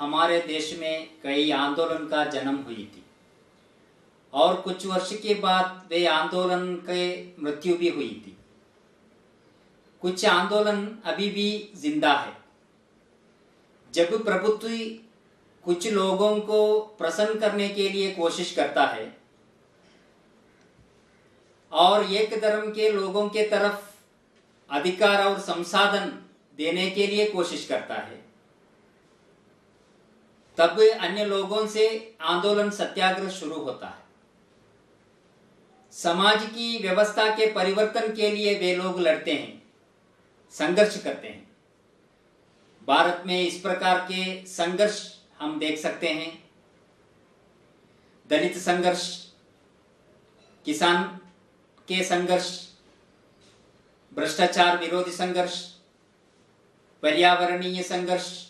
हमारे देश में कई आंदोलन का जन्म हुई थी और कुछ वर्ष के बाद वे आंदोलन के मृत्यु भी हुई थी। कुछ आंदोलन अभी भी जिंदा है। जब प्रभुत्व कुछ लोगों को प्रसन्न करने के लिए कोशिश करता है और एक धर्म के लोगों के तरफ अधिकार और संसाधन देने के लिए कोशिश करता है, तब अन्य लोगों से आंदोलन सत्याग्रह शुरू होता है। समाज की व्यवस्था के परिवर्तन के लिए वे लोग लड़ते हैं, संघर्ष करते हैं। भारत में इस प्रकार के संघर्ष हम देख सकते हैं। दलित संघर्ष, किसान के संघर्ष, भ्रष्टाचार विरोधी संघर्ष, पर्यावरणीय संघर्ष,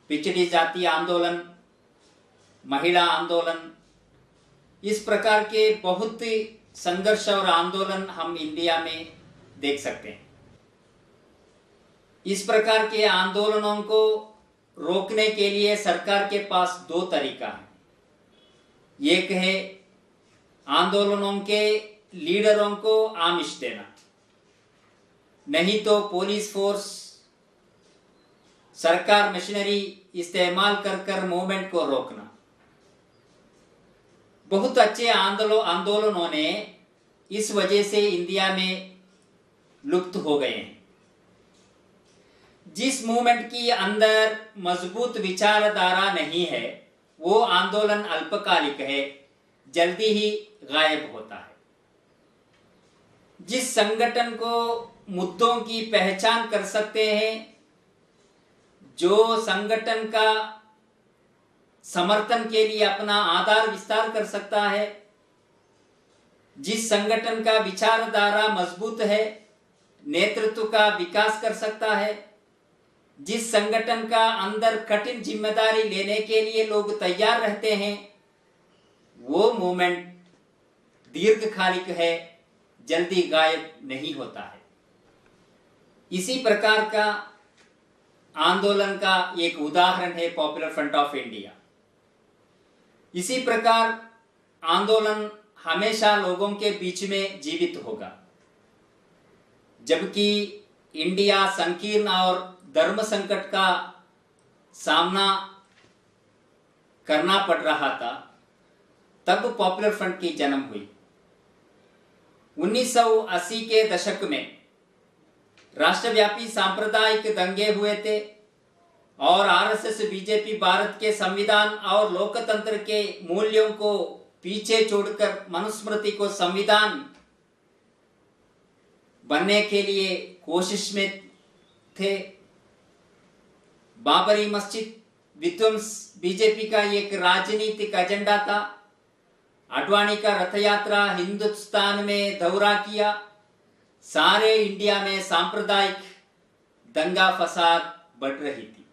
पिछड़ी जाति आंदोलन, महिला आंदोलन, इस प्रकार के बहुत संघर्ष और आंदोलन हम इंडिया में देख सकते हैं। इस प्रकार के आंदोलनों को रोकने के लिए सरकार के पास दो तरीका है। एक है आंदोलनों के लीडरों को आमिष देना, नहीं तो पुलिस फोर्स, सरकार मशीनरी इस्तेमाल कर मूवमेंट को रोकना। बहुत अच्छे आंदोलनों ने इस वजह से इंडिया में लुप्त हो गए हैं। जिस मूवमेंट की अंदर मजबूत विचारधारा नहीं है वो आंदोलन अल्पकालिक है, जल्दी ही गायब होता है। जिस संगठन को मुद्दों की पहचान कर सकते हैं, जो संगठन का समर्थन के लिए अपना आधार विस्तार कर सकता है, जिस संगठन का विचारधारा मजबूत है, नेतृत्व का विकास कर सकता है, जिस संगठन का अंदर कठिन जिम्मेदारी लेने के लिए लोग तैयार रहते हैं, वो मूवमेंट दीर्घकालिक है, जल्दी गायब नहीं होता है। इसी प्रकार का आंदोलन का एक उदाहरण है पॉपुलर फ्रंट ऑफ इंडिया। इसी प्रकार आंदोलन हमेशा लोगों के बीच में जीवित होगा। जबकि इंडिया संकीर्ण और धर्म संकट का सामना करना पड़ रहा था, तब पॉपुलर फ्रंट की जन्म हुई। 1980 के दशक में राष्ट्रव्यापी सांप्रदायिक दंगे हुए थे और आरएसएस बीजेपी भारत के संविधान और लोकतंत्र के मूल्यों को पीछे छोड़कर मनुस्मृति को संविधान बनने के लिए कोशिश में थे। बाबरी मस्जिद विध्वंस बीजेपी का एक राजनीतिक एजेंडा था। आडवाणी का रथ यात्रा हिंदुस्तान में दौरा किया। सारे इंडिया में सांप्रदायिक दंगा फसाद बढ़ रही थी।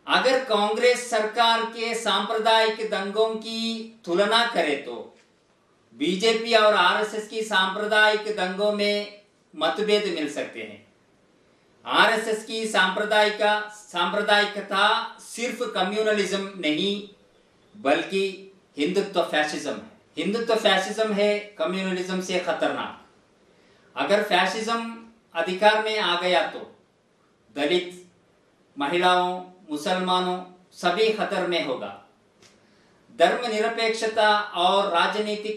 अगर कांग्रेस सरकार के सांप्रदायिक दंगों की तुलना करें तो बीजेपी और आरएसएस की सांप्रदायिक दंगों में मतभेद मिल सकते हैं। आरएसएस की सांप्रदायिकता सिर्फ कम्युनलिज्म नहीं बल्कि हिंदुत्व फैसिज्म है। हिंदुत्व फैसिज्म है कम्युनलिज्म से खतरनाक। अगर फैसिज्म अधिकार में आ गया तो दलित, महिलाओं, मुसलमानों सभी खतर में होगा। धर्मनिरपेक्षता और राजनीतिक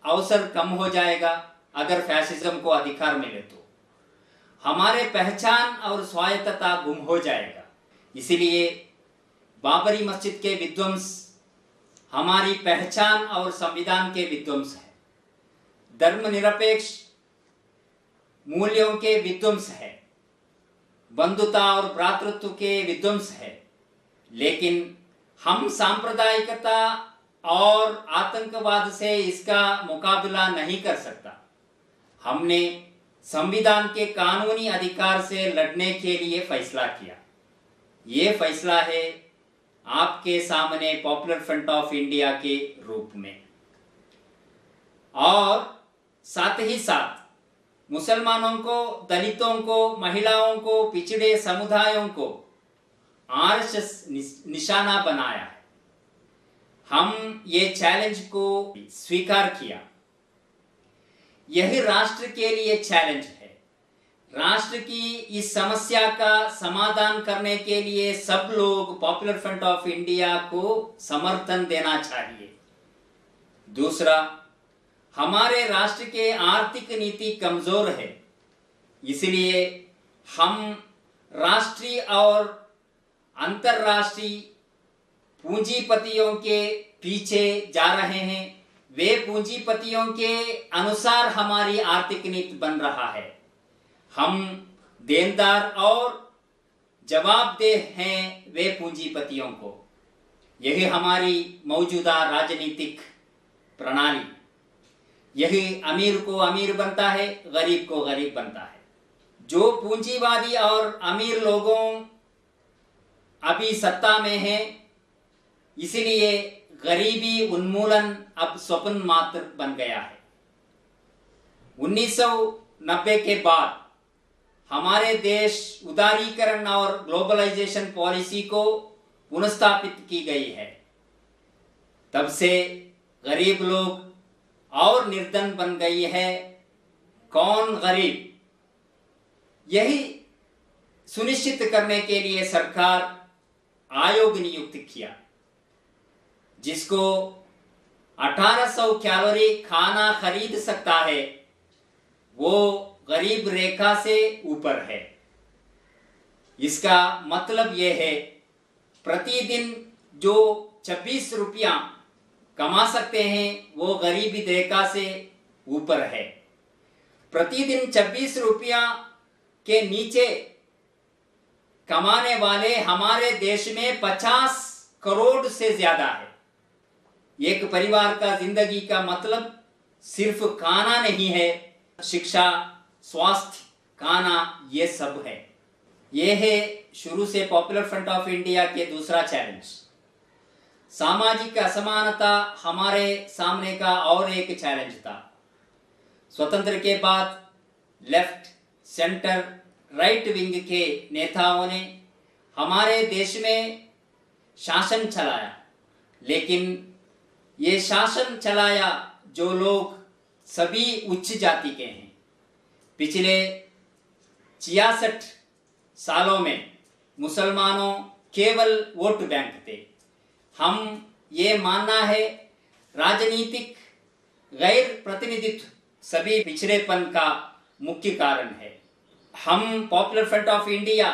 अवसर कम हो जाएगा। अगर फैसिज्म को अधिकार मिले तो हमारे पहचान और स्वायत्तता गुम हो जाएगा। इसलिए बाबरी मस्जिद के विध्वंस हमारी पहचान और संविधान के विध्वंस है। धर्मनिरपेक्ष मूल्यों के विध्वंस है, बंधुता और भ्रातृत्व के विध्वंस है। लेकिन हम सांप्रदायिकता और आतंकवाद से इसका मुकाबला नहीं कर सकता। हमने संविधान के कानूनी अधिकार से लड़ने के लिए फैसला किया। ये फैसला है आपके सामने पॉपुलर फ्रंट ऑफ इंडिया के रूप में। और साथ ही साथ मुसलमानों को, दलितों को, महिलाओं को, पिछड़े समुदायों को आरएसएस निशाना बनाया है। हम ये चैलेंज को स्वीकार किया। यही राष्ट्र के लिए चैलेंज है। राष्ट्र की इस समस्या का समाधान करने के लिए सब लोग पॉपुलर फ्रंट ऑफ इंडिया को समर्थन देना चाहिए। दूसरा, हमारे राष्ट्र के आर्थिक नीति कमजोर है, इसलिए हम राष्ट्रीय और अंतर्राष्ट्रीय पूंजीपतियों के पीछे जा रहे हैं। वे पूंजीपतियों के अनुसार हमारी आर्थिक नीति बन रहा है। हम देनदार और जवाबदेह हैं वे पूंजीपतियों को। यही हमारी मौजूदा राजनीतिक प्रणाली। यही अमीर को अमीर बनता है, गरीब को गरीब बनता है। जो पूंजीवादी और अमीर लोगों अभी सत्ता में हैं, इसलिए गरीबी उन्मूलन अब स्वप्न मात्र बन गया है। 1990 के बाद हमारे देश उदारीकरण और ग्लोबलाइजेशन पॉलिसी को पुनर्स्थापित की गई है। तब से गरीब लोग और निर्धन बन गई है। कौन गरीब? यही सुनिश्चित करने के लिए सरकार आयोग नियुक्त किया, जिसको 1800 कैलोरी खाना खरीद सकता है, वो गरीब रेखा से ऊपर है। इसका मतलब यह है, प्रतिदिन जो 26 रुपया कमा सकते हैं वो गरीबी रेखा से ऊपर है। प्रतिदिन 26 रुपया के नीचे कमाने वाले हमारे देश में 50 करोड़ से ज्यादा है। एक परिवार का जिंदगी का मतलब सिर्फ खाना नहीं है, शिक्षा, स्वास्थ्य, खाना, ये सब है। ये है शुरू से पॉपुलर फ्रंट ऑफ इंडिया के दूसरा चैलेंज। सामाजिक असमानता हमारे सामने का और एक चैलेंज था। स्वतंत्र के बाद लेफ्ट, सेंटर, राइट विंग के नेताओं ने हमारे देश में शासन चलाया, लेकिन ये शासन चलाया जो लोग सभी उच्च जाति के हैं। पिछले 66 सालों में मुसलमानों केवल वोट बैंक थे। हम ये मानना है, राजनीतिक गैर प्रतिनिधित्व सभी पिछड़ेपन का मुख्य कारण है। हम पॉपुलर फ्रंट ऑफ इंडिया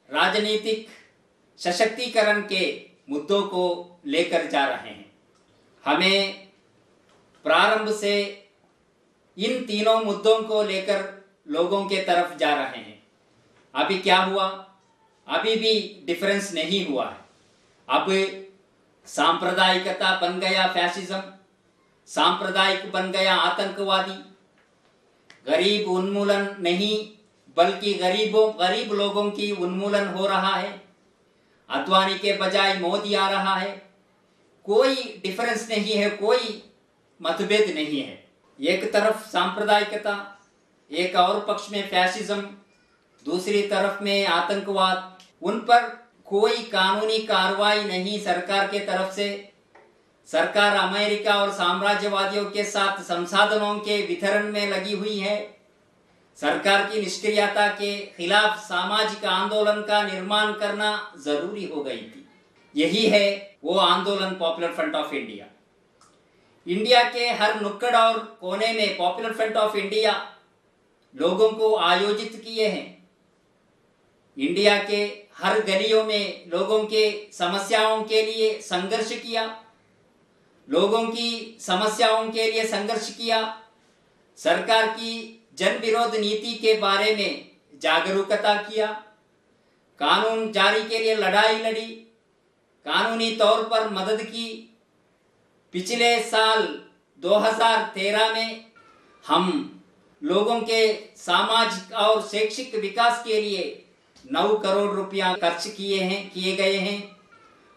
राजनीतिक सशक्तिकरण के मुद्दों को लेकर जा रहे हैं। हमें प्रारंभ से इन तीनों मुद्दों को लेकर लोगों के तरफ जा रहे हैं। अभी क्या हुआ? अभी भी डिफरेंस नहीं हुआ है। अब सांप्रदायिकता बन गया फैसिज्म, सांप्रदायिक बन गया आतंकवादी। गरीब उन्मूलन नहीं, बल्कि गरीब लोगों की उन्मूलन हो रहा है। अद्वानी के बजाय मोदी आ रहा है। कोई डिफरेंस नहीं है, कोई मतभेद नहीं है। एक तरफ सांप्रदायिकता, एक और पक्ष में फैसिज्म, दूसरी तरफ में आतंकवाद। उन पर कोई कानूनी कार्रवाई नहीं सरकार के तरफ से। सरकार अमेरिका और साम्राज्यवादियों के साथ संसाधनों के वितरण में लगी हुई है। सरकार की निष्क्रियता के खिलाफ सामाजिक आंदोलन का निर्माण करना जरूरी हो गई थी। यही है वो आंदोलन popular front of India. India के हर नुक्कड़ और कोने में पॉपुलर फ्रंट ऑफ इंडिया लोगों को आयोजित किए हैं। इंडिया के हर गलियों में लोगों के समस्याओं के लिए संघर्ष किया, लोगों की समस्याओं के लिए संघर्ष किया। सरकार की जन विरोध नीति के बारे में जागरूकता किया, कानून जारी के लिए लड़ाई लड़ी, कानूनी तौर पर मदद की। पिछले साल 2013 में हम लोगों के सामाजिक और शैक्षिक विकास के लिए 9 करोड़ रुपया खर्च किए गए हैं।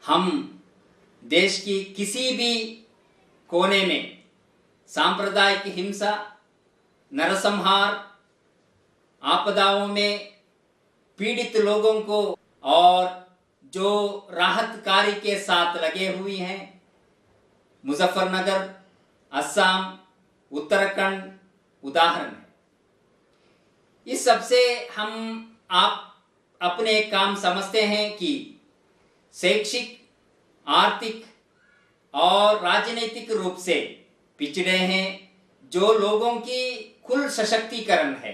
हम देश की किसी भी कोने में सांप्रदायिक हिंसा, नरसंहार, आपदाओं में पीड़ित लोगों को और जो राहत कार्य के साथ लगे हुए हैं, मुजफ्फरनगर, असम, उत्तराखंड उदाहरण है। इस सब से हम आप अपने काम समझते हैं कि शैक्षिक, आर्थिक और राजनीतिक रूप से पिछड़े हैं, जो लोगों की कुल सशक्तिकरण है।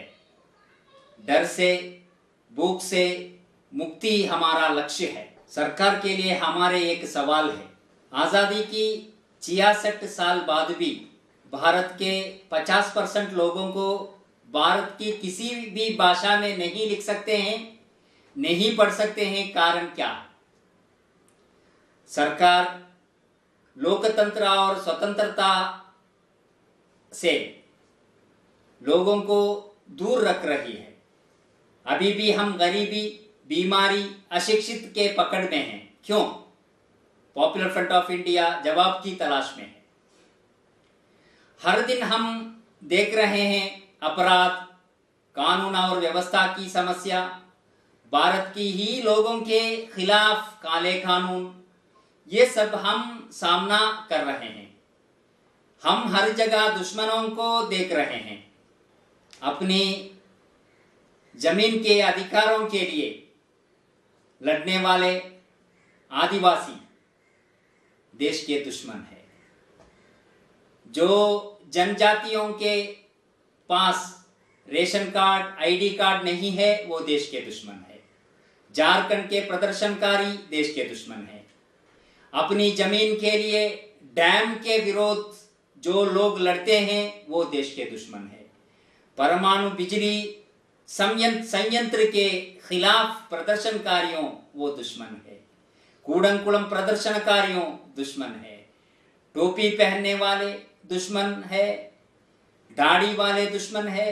डर से, भूख से मुक्ति हमारा लक्ष्य है। सरकार के लिए हमारे एक सवाल है, आज़ादी की 66 साल बाद भी भारत के 50% लोगों को भारत की किसी भी भाषा में नहीं लिख सकते हैं, नहीं पढ़ सकते हैं। कारण क्या है? सरकार लोकतंत्र और स्वतंत्रता से लोगों को दूर रख रही है। अभी भी हम गरीबी, बीमारी, अशिक्षित के पकड़ में हैं। क्यों? पॉपुलर फ्रंट ऑफ इंडिया जवाब की तलाश में है। हर दिन हम देख रहे हैं अपराध, कानून और व्यवस्था की समस्या, भारत की ही लोगों के खिलाफ काले कानून, ये सब हम सामना कर रहे हैं। हम हर जगह दुश्मनों को देख रहे हैं। अपनी जमीन के अधिकारों के लिए लड़ने वाले आदिवासी देश के दुश्मन है। जो जनजातियों के पास रेशन कार्ड, आईडी कार्ड नहीं है, वो देश के दुश्मन है। झारखंड के प्रदर्शनकारी देश के दुश्मन है। अपनी जमीन के लिए डैम के विरोध जो लोग लड़ते हैं, वो देश के दुश्मन है। परमाणु बिजली संयंत्र के खिलाफ प्रदर्शनकारियों, वो दुश्मन है। कूड़मकुड़म प्रदर्शनकारियों दुश्मन है। टोपी पहनने वाले दुश्मन है। दाढ़ी वाले दुश्मन है।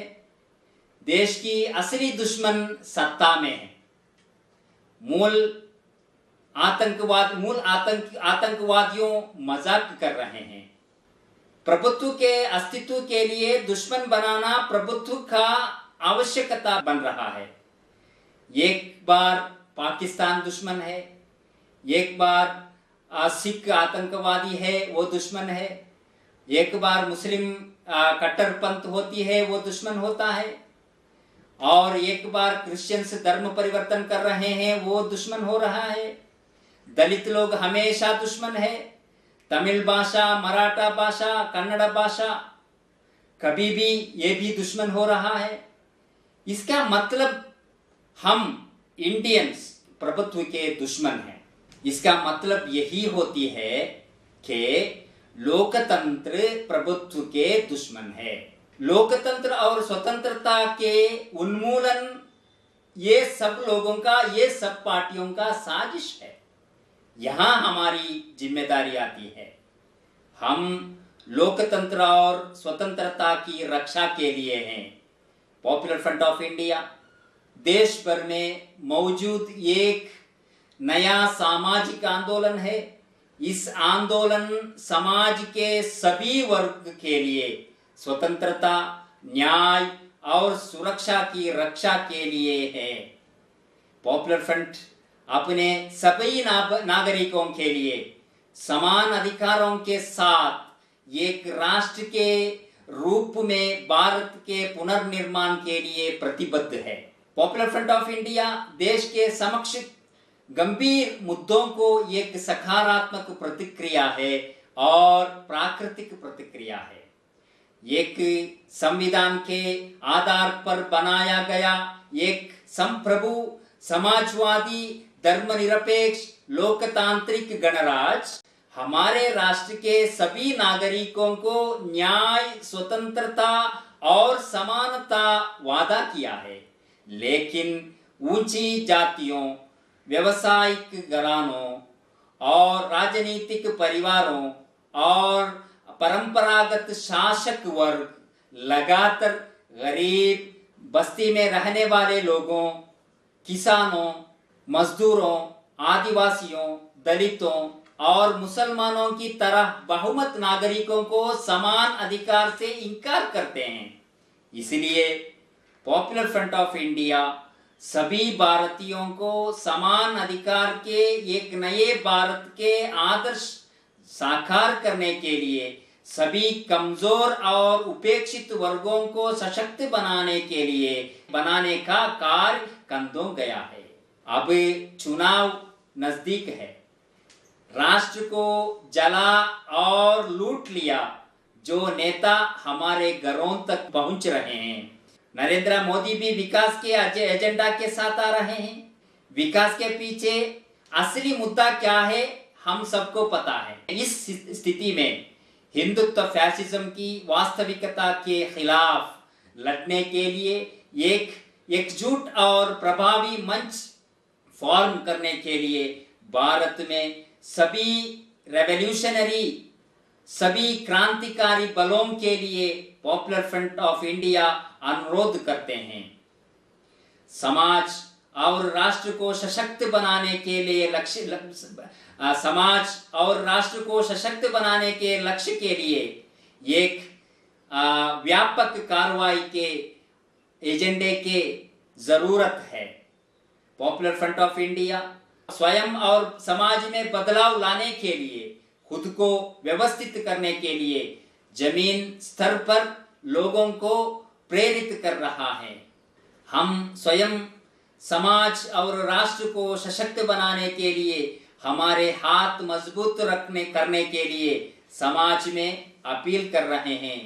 देश की असली दुश्मन सत्ता में है। मूल आतंकवादियों मजाक कर रहे हैं। प्रभुत्व के अस्तित्व के लिए दुश्मन बनाना प्रभुत्व का आवश्यकता बन रहा है। एक बार पाकिस्तान दुश्मन है, एक बार सिख आतंकवादी है, वो दुश्मन है, एक बार मुस्लिम कट्टरपंथ होती है, वो दुश्मन होता है, और एक बार क्रिश्चियंस धर्म परिवर्तन कर रहे हैं, वो दुश्मन हो रहा है। दलित लोग हमेशा दुश्मन है। तमिल भाषा, मराठा भाषा, कन्नड़ भाषा, कभी भी ये भी दुश्मन हो रहा है। इसका मतलब हम इंडियंस प्रभुत्व के दुश्मन हैं। इसका मतलब यही होती है कि लोकतंत्र प्रभुत्व के दुश्मन है। लोकतंत्र और स्वतंत्रता के उन्मूलन ये सब लोगों का, ये सब पार्टियों का साजिश है। यहां हमारी जिम्मेदारी आती है। हम लोकतंत्र और स्वतंत्रता की रक्षा के लिए हैं। पॉपुलर फ्रंट ऑफ इंडिया देश भर में मौजूद एक नया सामाजिक आंदोलन है। इस आंदोलन समाज के सभी वर्ग के लिए स्वतंत्रता, न्याय और सुरक्षा की रक्षा के लिए है। पॉपुलर फ्रंट अपने सभी नागरिकों के लिए समान अधिकारों के साथ एक राष्ट्र के रूप में भारत के पुनर्निर्माण के लिए प्रतिबद्ध है। पॉपुलर फ्रंट ऑफ इंडिया देश के समक्ष गंभीर मुद्दों को एक सकारात्मक प्रतिक्रिया है और प्राकृतिक प्रतिक्रिया है। एक संविधान के आधार पर बनाया गया एक संप्रभु, समाजवादी, धर्मनिरपेक्ष, लोकतांत्रिक गणराज्य हमारे राष्ट्र के सभी नागरिकों को न्याय, स्वतंत्रता और समानता वादा किया है। लेकिन ऊंची जातियों, व्यवसायिक घरानों और राजनीतिक परिवारों और परंपरागत शासक वर्ग लगातार गरीब, बस्ती में रहने वाले लोगों, किसानों, मजदूरों, आदिवासियों, दलितों और मुसलमानों की तरह बहुमत नागरिकों को समान अधिकार से इनकार करते हैं। इसलिए पॉपुलर फ्रंट ऑफ इंडिया सभी भारतीयों को समान अधिकार के एक नए भारत के आदर्श साकार करने के लिए सभी कमजोर और उपेक्षित वर्गों को सशक्त बनाने के लिए बनाने का कार्य कंधों गया है। अब चुनाव नजदीक है। राष्ट्र को जला और लूट लिया जो नेता हमारे घरों तक पहुंच रहे हैं। नरेंद्र मोदी भी विकास के एजेंडा के साथ आ रहे हैं। विकास के पीछे असली मुद्दा क्या है हम सबको पता है। इस स्थिति में हिंदुत्व फैसिज्म की वास्तविकता के खिलाफ लड़ने के लिए एक एकजुट और प्रभावी मंच फॉर्म करने के लिए भारत में सभी रेवोल्यूशनरी सभी क्रांतिकारी बलों के लिए पॉपुलर फ्रंट ऑफ इंडिया अनुरोध करते हैं। समाज और राष्ट्र को सशक्त बनाने के लिए समाज और राष्ट्र को सशक्त बनाने के लक्ष्य के लिए एक व्यापक कार्रवाई के एजेंडे के जरूरत है। पॉपुलर फ्रंट ऑफ इंडिया स्वयं और समाज में बदलाव लाने के लिए खुद को व्यवस्थित करने के लिए जमीन स्तर पर लोगों को प्रेरित कर रहा है। हम स्वयं समाज और राष्ट्र को सशक्त बनाने के लिए हमारे हाथ मजबूत करने के लिए समाज में अपील कर रहे हैं।